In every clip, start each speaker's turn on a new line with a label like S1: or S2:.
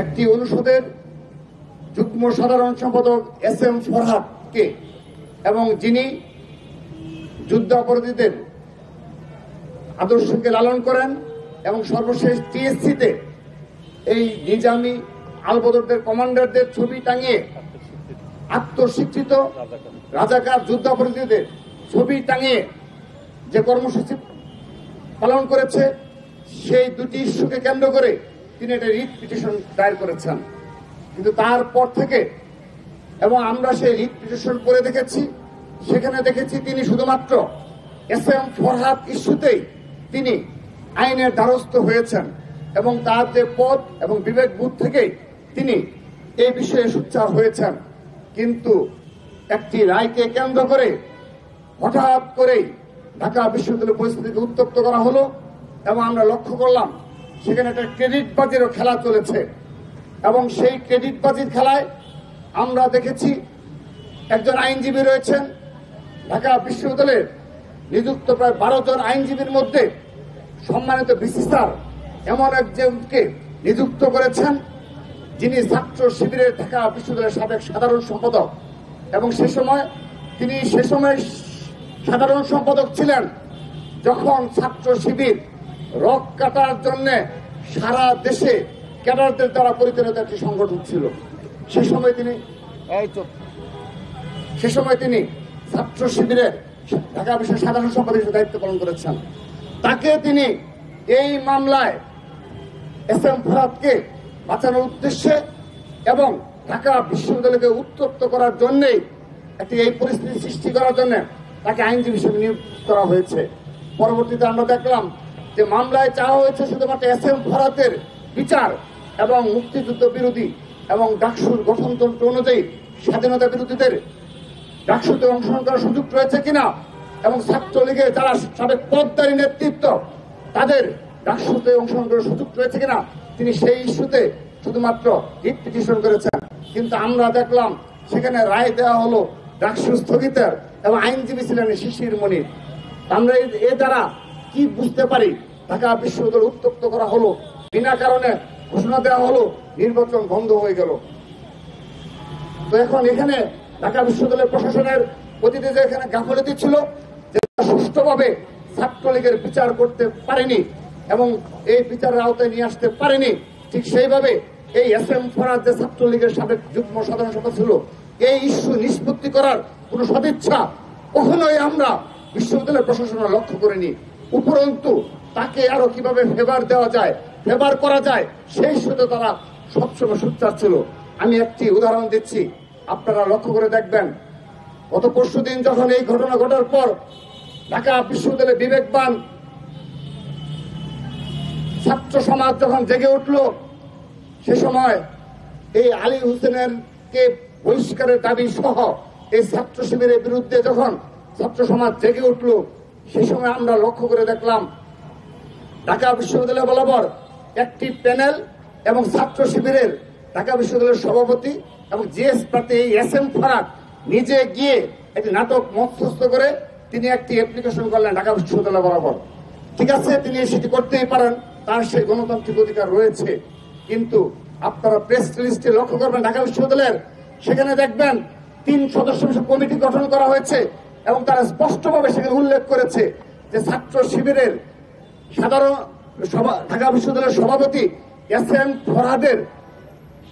S1: একটি অনুষদের যুগ্ম সাধারণ সম্পাদক SM ফরহাদকে এবং যিনি যুদ্ধাপরাধীদের আদর্শকে লালন করেন এবং সর্বশেষ TSC-তে এই নিজামী আলবদরদের কমান্ডারদের ছবি টাঙিয়ে আত্মস্বীকৃত রাজাকার যুদ্ধাপরাধীদের ছবি টাঙিয়ে যে কর্মসূচি পালন করেছে সেই দুটি ইস্যুকে কেন্দ্র করে তিনি একটা রিট পিটিশন দায়ের করেছেন। কিন্তু তারপর থেকে এবং আমরা সেই রিট পিটিশন করে দেখেছি, সেখানে দেখেছি তিনি শুধুমাত্র SM ফরহাদ ইস্যুতেই তিনি আইনের দ্বারস্থ হয়েছেন এবং তার যে পদ এবং বিবেক বোধ থেকেই তিনি এই বিষয়ে সোচ্চার হয়েছেন। কিন্তু একটি রায়কে কেন্দ্র করে হঠাৎ করেই ঢাকা বিশ্ববিদ্যালয় পরিস্থিতিকে উত্তপ্ত করা হলো এবং আমরা লক্ষ্য করলাম সেখানে একটা ক্রেডিট বাজিরও খেলা চলেছে এবং সেই ক্রেডিট বাজির খেলায় আমরা দেখেছি একজন আইনজীবী রয়েছেন ঢাকা বিশ্ববিদ্যালয়ের নিযুক্ত প্রায় 12 জন আইনজীবীর মধ্যে সম্মানিত VC স্যার এমন একজনকে নিযুক্ত করেছেন যিনি ছাত্র শিবিরের ঢাকা বিশ্ববিদ্যালয়ের সাবেক সাধারণ সম্পাদক এবং সে সময় সাধারণ সম্পাদক ছিলেন যখন ছাত্র শিবির রক কাটার জন্য সারা দেশে ক্যাডারদের দ্বারা পরিচালিত একটি সংগঠন ছিল। সে সময় তিনি ছাত্র শিবিরের ঢাকা বিশ্বের সাধারণ সম্পাদক হিসেবে দায়িত্ব পালন করেছেন। তাকে তিনি এই মামলায় SM ফরহাদকে বাঁচানোর উদ্দেশ্যে এবং ঢাকা বিশ্ববিদ্যালয়কে উত্তপ্ত করার জন্যই এই পরিস্থিতি সৃষ্টি করার জন্য তাকে আইনজীবী হিসেবে নিয়োগ করা হয়েছে। পরবর্তীতে আমরা দেখলাম যে মামলায় চাওয়া হয়েছে শুধুমাত্র SM ফরহাদের বিচার এবং মুক্তিযুদ্ধ বিরোধী এবং ডাকসুর গঠনতন্ত্র অনুযায়ী স্বাধীনতা বিরোধীদের ডাকসুতে অংশগ্রহণ করার সুযোগ রয়েছে কিনা এবং ছাত্রলীগের যারা সাবেক পদধারী নেতৃত্ব তাদের ডাকসুতে অংশগ্রহণ করার সুযোগ রয়েছে কিনা তিনি সেই ইস্যুতে শুধুমাত্র রিট পিটিশন করেছেন। কিন্তু আমরা দেখলাম সেখানে রায় দেওয়া হলো ডাকসু স্থগিতের এবং আইনজীবী ছিলেন শিশির মনির। আমরা এ দ্বারা কি বুঝতে পারি? ঢাকা বিশ্ববিদ্যালয় উত্তপ্ত করা হলো, বিনা কারণে ঘোষণা দেওয়া হলো, নির্বাচন বন্ধ হয়ে গেল। তো এখন এখানে ঢাকা বিশ্ববিদ্যালয় প্রশাসনের অতীতে যে এখানে গাফলতি ছিল যে সুষ্ঠুভাবে ছাত্রলীগের বিচার করতে পারেনি এবং এই বিচারের আওতায় নিয়ে আসতে পারেনি, ঠিক সেইভাবে এই SM ফরহাদ যে ছাত্রলীগের সাবেক যুগ্ম সাধারণ সম্পাদক ছিল এই ইস্যু নিষ্পত্তি করার কোন সদিচ্ছা কখনোই আমরা বিশ্ববিদ্যালয় প্রশাসনের লক্ষ্য করিনি। উপরন্তু তাকে আরো কিভাবে ফেভার করা যায় সেই ইস্যুতে তারা সবসময় সোচ্চার ছিল। আমি একটি উদাহরণ দিচ্ছি, আপনারা লক্ষ্য করে দেখবেন। গত পরশুদিন যখন এই ঘটনা ঘটার পর ঢাকা বিশ্ববিদ্যালয়ে বিবেকবান ছাত্র সমাজ যখন জেগে উঠল, সে সময় এই আলী হোসেনের কে বহিষ্কারের দাবি সহ এই ছাত্র শিবিরের বিরুদ্ধে যখন ছাত্র সমাজ জেগে উঠল, সে সময় আমরা লক্ষ্য করে দেখলাম ঢাকা বিশ্ববিদ্যালয় বরাবর একটি প্যানেল এবং ছাত্র শিবিরের ঢাকা বিশ্ববিদ্যালয়ের সভাপতি এবং GS প্রার্থী এই SM ফরহাদ নিজে গিয়ে একটি নাটক মধ্যস্থ করে তিনি একটি অ্যাপ্লিকেশন করলেন ঢাকা বিশ্ববিদ্যালয় বরাবর। ঠিক আছে, তিনি সেটি করতেই পারেন, তার সেই গণতান্ত্রিক অধিকার রয়েছে। কিন্তু আপনারা প্রেস লিস্টে লক্ষ্য করবেন ঢাকা বিশ্ববিদ্যালয়ের, সেখানে দেখবেন 3 সদস্য কমিটি গঠন করা হয়েছে এবং তারা স্পষ্টভাবে সেখানে উল্লেখ করেছে যে ছাত্র শিবিরের ঢাকা বিশ্ববিদ্যালয়ের সভাপতি SM ফরহাদের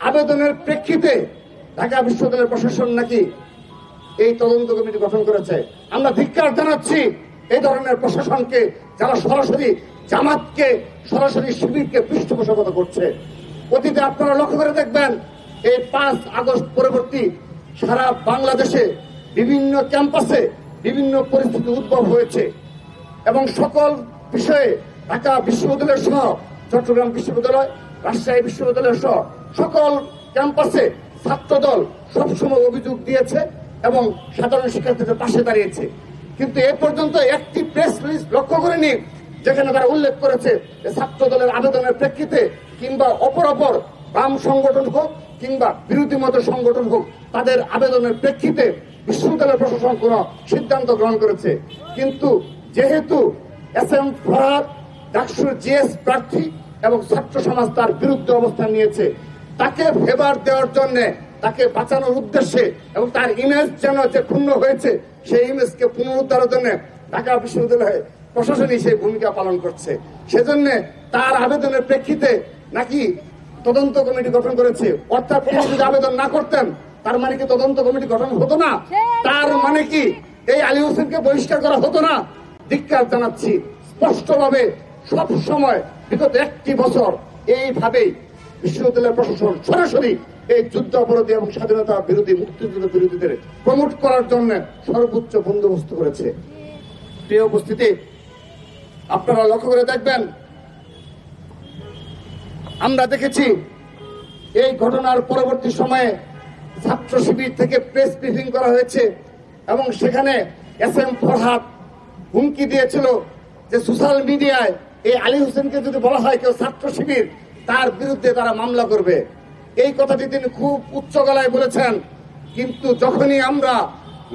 S1: আবেদনের প্রেক্ষিতে ঢাকা বিশ্ববিদ্যালয়ের প্রশাসন নাকি এই তদন্ত কমিটি গঠন করেছে। আমরা ধিক্কার জানাচ্ছি এই ধরনের প্রশাসনকে যারা সরাসরি জামাতকে, সরাসরি শিবিরকে পৃষ্ঠপোষকতা করছে। অতীতে আপনারা লক্ষ্য করে দেখবেন এই 5 আগস্ট পরবর্তী সারা বাংলাদেশে বিভিন্ন ক্যাম্পাসে বিভিন্ন পরিস্থিতি উদ্ভব হয়েছে এবং সকল বিষয়ে ঢাকা বিশ্ববিদ্যালয় সহ চট্টগ্রাম বিশ্ববিদ্যালয়, রাজশাহী বিশ্ববিদ্যালয় সহ সকল ক্যাম্পাসে ছাত্রদল সবসময় অভিযোগ দিয়েছে এবং সাধারণ শিক্ষার্থীদের পাশে দাঁড়িয়েছে। কিন্তু এ পর্যন্ত একটি প্রেস রিলিজ লক্ষ্য করেনি যেখানে তারা উল্লেখ করেছে যে ছাত্র দলের আবেদনের প্রেক্ষিতে কিংবা অপর বাম সংগঠন হোক কিংবা বিরোধী মত সংগঠন হোক তাদের আবেদনের প্রেক্ষিতে বিশ্ববিদ্যালয় প্রশাসন কোন সিদ্ধান্ত গ্রহণ করেছে। কিন্তু যেহেতু SM ফরহাদ ডাকসুর GS প্রার্থী এবং ছাত্র সমাজ তার বিরুদ্ধে অবস্থান নিয়েছে, তাকে ফেভার দেওয়ার জন্য, তাকে বাঁচানোর উদ্দেশ্যে এবং তার ইমেজ যেন যে ক্ষুণ্ণ হয়েছে সেই ইমেজকে পুনরুদ্ধারের জন্য ঢাকা বিশ্ববিদ্যালয়ে প্রশাসনই সেই ভূমিকা পালন করছে। সেজন্য তার আবেদনের প্রেক্ষিতে নাকি তদন্ত কমিটি গঠন করেছে। অর্থাৎ তিনি যদি আবেদন না করতেন তার মানে কি তদন্ত কমিটি গঠন হতো না? তার মানে কি এই আলী হোসেনকে বহিষ্কার করা হতো না? ধিক্কার জানাচ্ছি স্পষ্টভাবে। সব সময় বিগত একটি বছর এইভাবেই বিশ্ববিদ্যালয় প্রশাসন সরাসরি এই যুদ্ধ অপরাধী এবং স্বাধীনতা বিরোধী, মুক্তিযুদ্ধ বিরোধীদের প্রমোট করার জন্য সর্বোচ্চ বন্দোবস্ত করেছে। প্রিয় উপস্থিতি, আপনারা লক্ষ্য করে দেখবেন, আমরা দেখেছি এই ঘটনার পরবর্তী সময়ে ছাত্র শিবির থেকে প্রেস ব্রিফিং করা হয়েছে এবং সেখানে এস এম ফরহাদ হুমকি দিয়েছিল যে সোশ্যাল মিডিয়ায় এই আলী হোসেনকে যদি বলা হয় কেউ ছাত্র শিবির, তার বিরুদ্ধে তারা মামলা করবে। এই কথাটি তিনি খুব উচ্চ গলায় বলেছেন। কিন্তু যখনই আমরা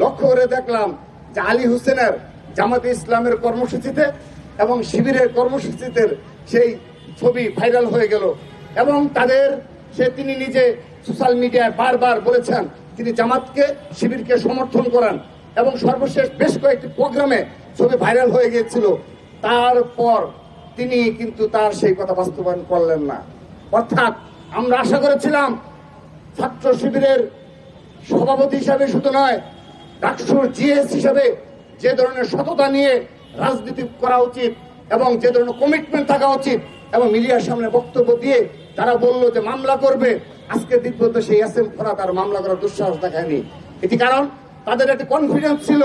S1: লক্ষ্য করে দেখলাম যে আলী হোসেনের জামাতে ইসলামের কর্মসূচিতে এবং শিবিরের কর্মসূচিতে সেই ছবি ভাইরাল হয়ে গেল এবং তিনি নিজে সোশ্যাল মিডিয়ায় বারবার বলেছেন তিনি জামাতকে, শিবিরকে সমর্থন করেন এবং সর্বশেষ বেশ কয়েকটি প্রোগ্রামে ছবি ভাইরাল হয়ে গিয়েছিল। তারপর তিনি কিন্তু তার সেই কথা বাস্তবায়ন করলেন না। অর্থাৎ আমরা আশা করেছিলাম ছাত্র শিবিরের সভাপতি হিসাবে শুধু নয়, ডাকসুর জিএস হিসাবে যে ধরনের সততা নিয়ে রাজনীতি করা উচিত এবং যে ধরনের কমিটমেন্ট থাকা উচিত এবং মিডিয়ার সামনে বক্তব্য দিয়ে তারা বললো যে মামলা করবে, আজকে দিন পর্যন্ত সেই এস এম ফরহাদ আর মামলা করার দুঃসাহস দেখায়নি। এটি কারণ তাদের একটা কনফিডেন্স ছিল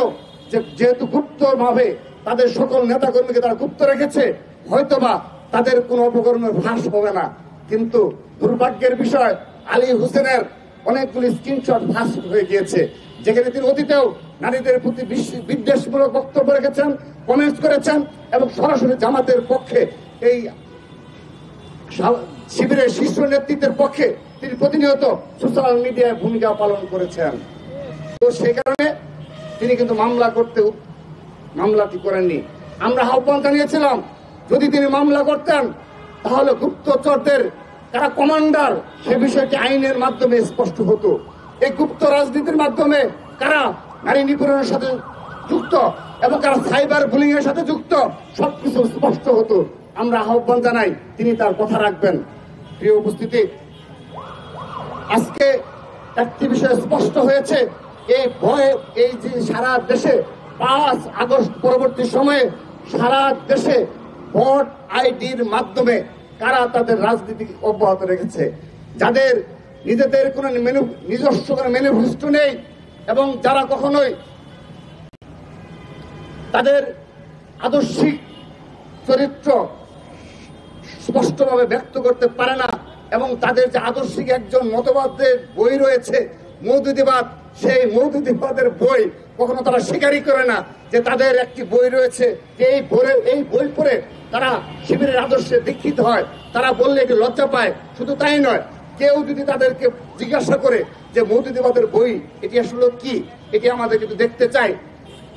S1: যে যেহেতু গুপ্তভাবে তাদের সকল নেতাকর্মীকে তারা গুপ্ত রেখেছে, হয়তোবা তাদের কোনো অপকর্মের ফাঁস হবে না। কিন্তু দুর্ভাগ্যের বিষয় আলী হোসেনের অনেকগুলি স্ক্রিনশট ফাঁস হয়ে গিয়েছে, যেখানে তিনি অতীতেও নারীদের প্রতি বিদ্বেষমূলক বক্তব্য রেখেছেন, কমেন্টস করেছেন এবং সরাসরি জামাতের পক্ষে, এই শিবিরের শীর্ষ নেতৃত্বের পক্ষে তিনি প্রতিনিয়ত সোশ্যাল মিডিয়ায় ভূমিকা পালন করেছেন। তো সেই কারণে তিনি কিন্তু মামলাটি করেননি। আমরা আহ্বান জানিয়েছিলাম যদি তিনি মামলা করতেন তাহলে গুপ্তচরদের কারা কমান্ডার সে বিষয়টি আইনের মাধ্যমে স্পষ্ট হতো। এই গুপ্ত রাজনীতির মাধ্যমে কারা নারী নিপীড়নের সাথে যুক্ত এবং কারা সাইবার বুলিং এর সাথে যুক্ত সবকিছু স্পষ্ট হতো। আমরা আহ্বান জানাই তিনি তার কথা রাখবেন। প্রিয় উপস্থিতি, আজকে একটি বিষয় স্পষ্ট হয়েছে, এই যে সারা দেশে 5 আগস্ট পরবর্তী সময়ে সারা দেশে ভোট আইডির মাধ্যমে কারা তাদের রাজনীতি অব্যাহত রেখেছে, যাদের নিজেদের কোনো নিজস্ব কোনো ম্যানিফেস্টো নেই এবং যারা কখনোই তাদের আদর্শিক চরিত্র স্পষ্টভাবে ব্যক্ত করতে পারে না এবং তাদের যে আদর্শিক একজন মতবাদের বই রয়েছে মৌদুদিবাদ, সেই মৌদুদিবাদের বই কখনো তারা স্বীকারই করে না যে তাদের একটি বই রয়েছে, যে এই বই পড়ে তারা শিবিরের আদর্শে দীক্ষিত হয়। তারা বললে এটি লজ্জা পায়। শুধু তাই নয়, কেউ যদি তাদেরকে জিজ্ঞাসা করে যে মৌদুদিবাদের বই এটি আসলে কি, এটি আমাদের কিন্তু দেখতে চাই,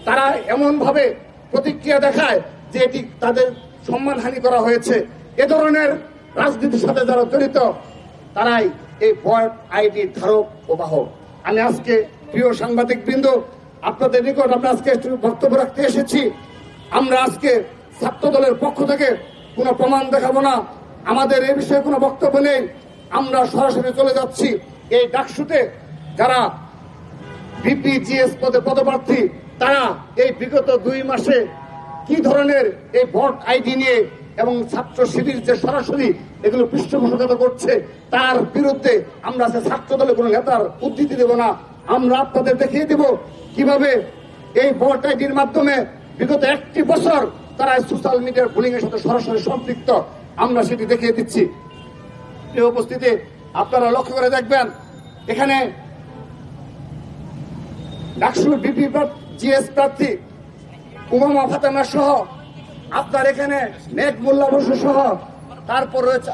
S1: তারা এমন ভাবে প্রতিক্রিয়া দেখায় যে এটি তাদের সম্মানহানি করা হয়েছে। এ ধরনের রাজনীতির সাথে যারা জড়িত তারাই এই ভোট আইডির ধারক ও বাহক। আমি আজকে প্রিয় সাংবাদিক বৃন্দ আপনাদের নিকট আমরা আজকে বক্তব্য রাখতে এসেছি। আমরা আজকে ছাত্র দলের পক্ষ থেকে কোনো প্রমাণ দেখাবো না, আমাদের এই বিষয়ে কোনো বক্তব্য নেই। আমরা সরাসরি চলে যাচ্ছি এই ডাকসুতে যারা বিপিজিএস পদে পদপ্রার্থী তারা এই বিগত 2 মাসে কি ধরনের এই ভোট আইডি নিয়ে এবং ছাত্র শিবির যে সরাসরি এগুলো পৃষ্ঠপোষকতা করছে তার বিরুদ্ধে আমরা ছাত্র দলের কোনো নেতার উদ্ধৃতি দেব না। আমরা আপনাদের দেখিয়ে দেব কিভাবে এই ভোট আইডির মাধ্যমে বিগত 1টি বছর তারা সোশ্যাল মিডিয়ার বুলিং এর সাথে সরাসরি সম্পৃক্ত, আমরা সেটি দেখিয়ে দিচ্ছি। প্রিয় উপস্থিতি, আপনারা লক্ষ্য করে দেখবেন এখানে ডাকসুর বিপি জিএস প্রার্থী উমামা ফাতেমা সহ আপনার এখানে মেঘ মোল্লা বসু সহ তারপর রয়েছে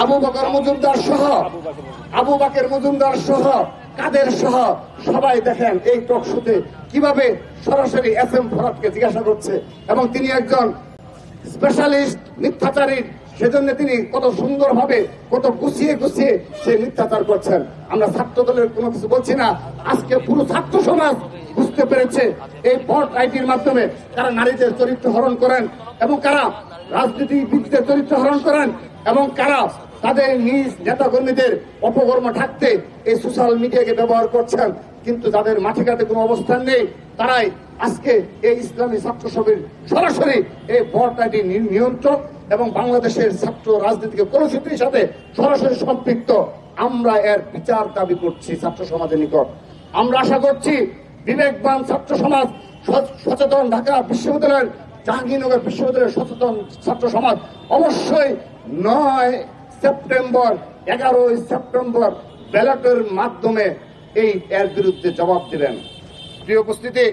S1: আবু বকর মজুমদার সহ আবু বাকের মজুমদার সহ কাদের সহ সবাই দেখেন এই টক শোতে কিভাবে সরাসরি এস এম ফরহাদকে জিজ্ঞাসা করছে এবং তিনি একজন স্পেশালিস্ট মিথ্যাচারীর সেজন্য তিনি কত সুন্দরভাবে কত গুছিয়ে গুছিয়ে সে মিথ্যাচার করছেন। আমরা ছাত্র দলের কোনো কিছু বলছি না, আজকে পুরো ছাত্র সমাজ বুঝতে পেরেছে এই ভোট আইডির মাধ্যমে কারা নারীদের চরিত্র হরণ করেন এবং কারা রাজনীতিবিদদের চরিত্র হরণ করেন এবং কারা তাদের নিজ নেতা কর্মীদের অপকর্ম ঢাকতে এই সোশ্যাল মিডিয়াকে ব্যবহার করছেন। কিন্তু যাদের মাঠে ঘাটে কোনো অবস্থান নেই, তারাই আজকে এই ইসলামী ছাত্র সমিতির সরাসরি এই ভোট আইডি নিয়ন্ত্রক এবং বাংলাদেশের ছাত্র রাজনীতিকে কলুষিতের সাথে সরাসরি সম্পৃক্ত। আমরা এর বিচার দাবি করছি ছাত্র সমাজের নিকট। আমরা আশা করছি বিবেকবান ছাত্র সমাজ, সচেতন ঢাকা বিশ্ববিদ্যালয়ের, জাহাঙ্গীরনগর বিশ্ববিদ্যালয়ের সচেতন ছাত্র সমাজ অবশ্যই 9 সেপ্টেম্বর 11 সেপ্টেম্বর ব্যালটের মাধ্যমে এর বিরুদ্ধে জবাব দেবেন। প্রিয় উপস্থিতি,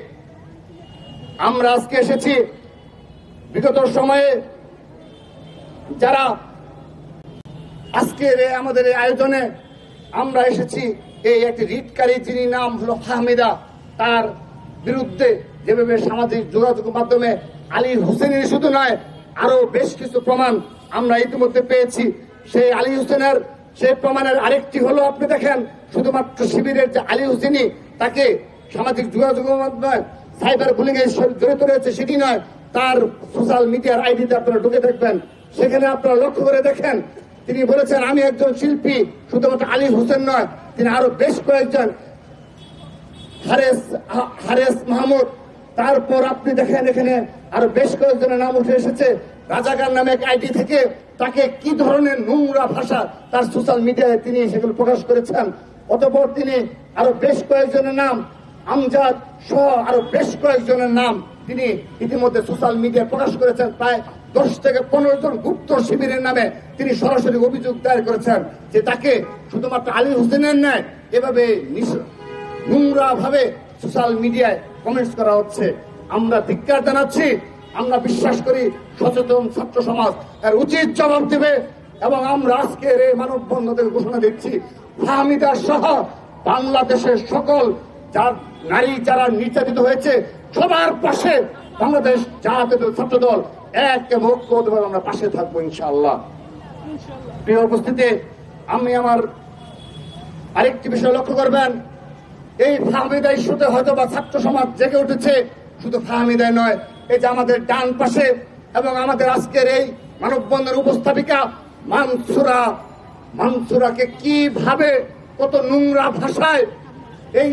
S1: আমরা আজকে এসেছি বিগত সময়ে যারা আজকের আমাদের এই আয়োজনে আমরা এসেছি এই একটি রিটকারী যিনি নাম হলো ফাহমিদা, তার বিরুদ্ধে যেভাবে সামাজিক যোগাযোগ মাধ্যমে আলী হোসেনের শুধু নয় আরো বেশ কিছু প্রমাণ আমরা ইতিমধ্যে পেয়েছি। সেই আলী হোসেনের সেই প্রমাণের আরেকটি হলো, আপনি দেখেন শুধুমাত্র শিবিরের যে আলী হোসেনি তাকে সামাজিক যোগাযোগ মাধ্যমে সাইবার বুলিং এর জড়িত রয়েছে সেটি নয়, তার সোশ্যাল মিডিয়ার আইডিতে আপনারা ঢুকে দেখবেন, সেখানে আপনারা লক্ষ্য করে দেখেন তিনি বলেছেন আমি একজন শিল্পী। শুধুমাত্র আলী হোসেন নয়, তিনি আরো বেশ কয়েকজন, হারেস মাহমুদ, তারপর আপনি দেখেন এখানে আরো বেশ কয়েকজনের নাম উঠে এসেছে। রাজাকার নামে এক আইডি থেকে তাকে কি ধরনের নোংরা ভাষা তার সোশ্যাল মিডিয়ায় তিনি সেগুলো প্রকাশ করেছেন। অতঃপর তিনি আরো বেশ কয়েকজনের নাম, আমজাদ সহ আরো বেশ কয়েকজনের নাম তিনি ইতিমধ্যে সোশ্যাল মিডিয়ায় প্রকাশ করেছেন। প্রায় 10 থেকে 15 জন গুপ্ত শিবিরের নামে তিনি সরাসরি অভিযোগ দায়ের করেছেন যে তাকে শুধুমাত্র আলী হোসেনের নয় এভাবে নোংরা ভাবে সোশ্যাল মিডিয়ায় কমেন্টস করা হচ্ছে। আমরা ধিক্কার জানাচ্ছি। আমরা বিশ্বাস করি সচেতন ছাত্র সমাজ এর উচিত জবাব দেবে এবং আমরা আজকের এই মানববন্ধনের ঘোষণা দিচ্ছি ফাহমিদা সহ বাংলাদেশের সকল নারী যারা নির্যাতিত হয়েছে সবার পাশে বাংলাদেশ জাতীয় ছাত্র দল এক এবং ঐক্যবদ্ধভাবে আমরা পাশে থাকবো ইনশাআল্লাহ। প্রিয় উপস্থিতি, আমি আমার আরেকটি বিষয় লক্ষ্য করবেন, এই ফাহমিদা ইস্যুতে হয়তো বা ছাত্র সমাজ জেগে উঠেছে। শুধু ফাহমিদাই নয়, এই যে আমাদের ডান পাশে এবং আমাদের আজকের এই মানববন্ধনের উপস্থাপিকা মানসুরাকে কিভাবে কত নোংরা ভাষায় এই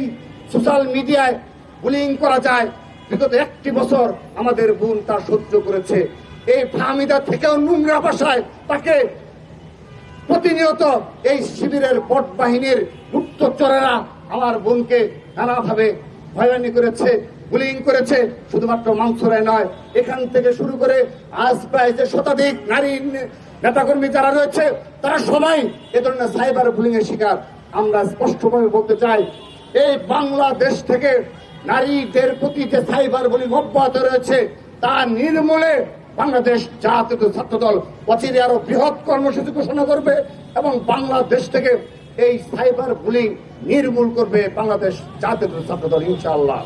S1: সোশ্যাল মিডিয়ায় বুলিং করা যায়, বিগত 1টি বছর আমাদের বোন তা সহ্য করেছে। এই ফাহমিদা থেকেও নোংরা ভাষায় তাকে প্রতিনিয়ত এই শিবিরের বট বাহিনীর গুপ্তচরেরা আমার বোনকে নানাভাবে হয়রানি করেছে, বুলিং করেছে। শুধুমাত্র মানসুরাই নয়, এখান থেকে শুরু করে আজ প্রায় যে শতাধিক নারী নেতাকর্মী যারা রয়েছে তারা সবাই এ ধরনের সাইবার বুলিং এর শিকার। আমরা স্পষ্টভাবে বলতে চাই, এই বাংলাদেশ থেকে নারীদের প্রতি যে সাইবার বুলিং অব্যাহত রয়েছে তা নির্মূলে বাংলাদেশ জাতীয় ছাত্র দল অচিরে আরো বৃহৎ কর্মসূচি ঘোষণা করবে এবং বাংলাদেশ থেকে এই সাইবার বুলিং নির্মূল করবে বাংলাদেশ জাতীয় ছাত্র দল ইনশাআল্লাহ।